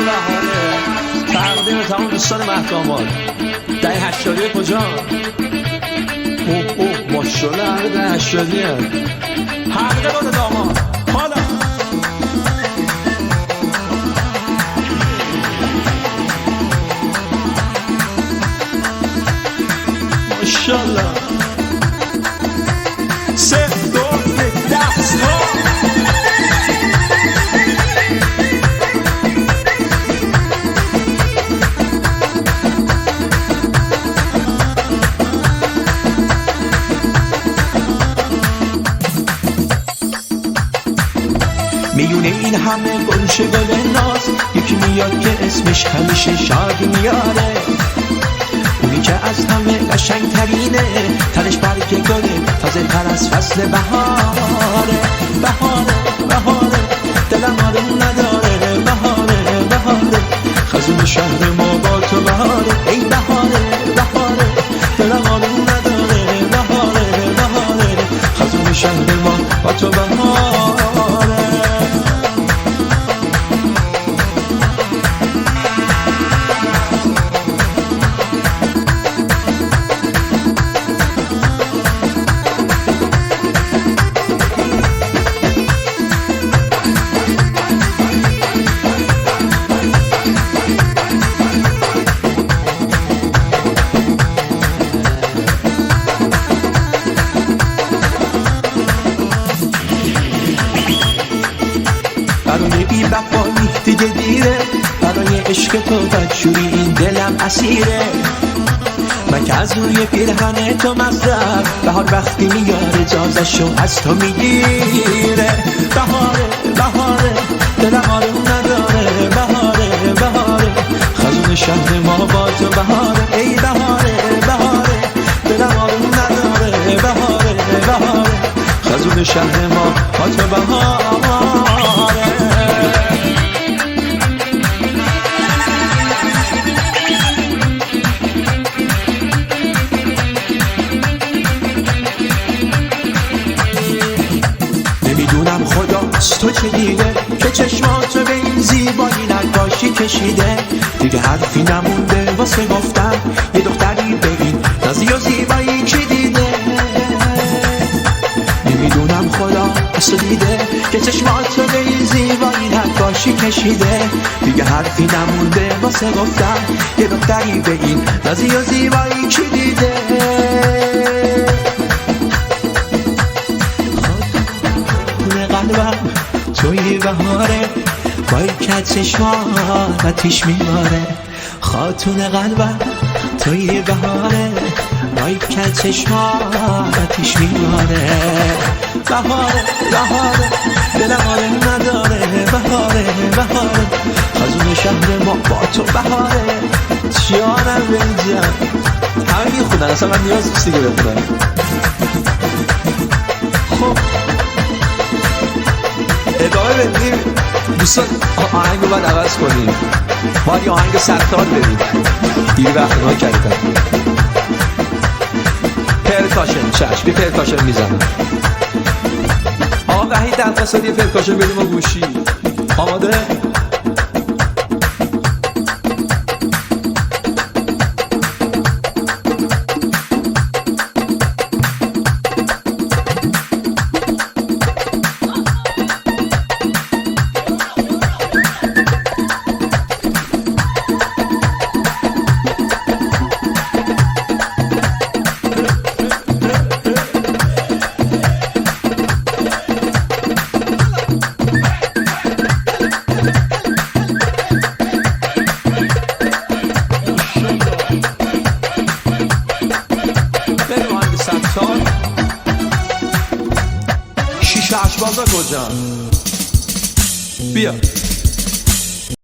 بهاره تقدیم تمام دوستان محکامات دهه 80 کجا؟ اوه ماشاءالله همه دهه 80 حلقه داده داماد حالا ماشاءالله سه دو دست ها میونه این همه گلچه گل ناز یکی میاد که اسمش همیشه شادی میاره، اونی که از همه قشنگترینه، تنش برگ گله تازه تر از فصل بهاره. بهاره بهاره دلم آروم نداره، بهاره بهاره خزون شهر ما با تو بهاره. ای بهاره بهاره دلم آروم نداره، بهاره بهاره خزون شهر ما با تو بهاره. برای بی وفایی دیگه دیره، برای عشق تو بدجوری این دلم اسیره. من که از روی پیرهن تو مصرف، بهار وقتی میاره جازشو از تو میگیره. بهاره بهاره دلم آروم نداره، بهاره بهاره خزون شهر ما با تو بهاره. ای بهاره بهاره دلم آروم نداره، بهاره بهاره خزون شهر ما با تو بهاره. نمیدونم خداست تو چه دیده که چشماتو به این زیبایی نقاشی کشیده. دیگه حرفی نمونده واسه گفتن یه دختری به این نازی و زیبایی کی دیده. نمیدونم خداست تو دیده که چشماتو به این زیبایی نقاشی کشیده. دیگه حرفی نمونده واسه گفتن یه دختری به این نازی و زیبایی کی دیده. قلبم توی بهاره بای که چشمات آتیش میباره. خاتون قلبم توی بهاره بای که چشمات آتیش میباره. بهاره بهاره دلم آروم نداره، بهاره بهاره خزون شهر ما با تو بهاره. جانم بنجم همه میخونن، اصلا من نیاز نیست دیگه بخونن. خب ادامه بدیم دوستان، آهنگ رو باید عوض کنیم، باید یه آهنگ سرتار بدیم، دیگه وقت نها کردم. پرکاشن چشم یه پرکاشن میزنم. آقا وحید در قصد یه پرکاشن بدیم و گوشی آماده؟ شیشه اشبازا کجا؟ بیا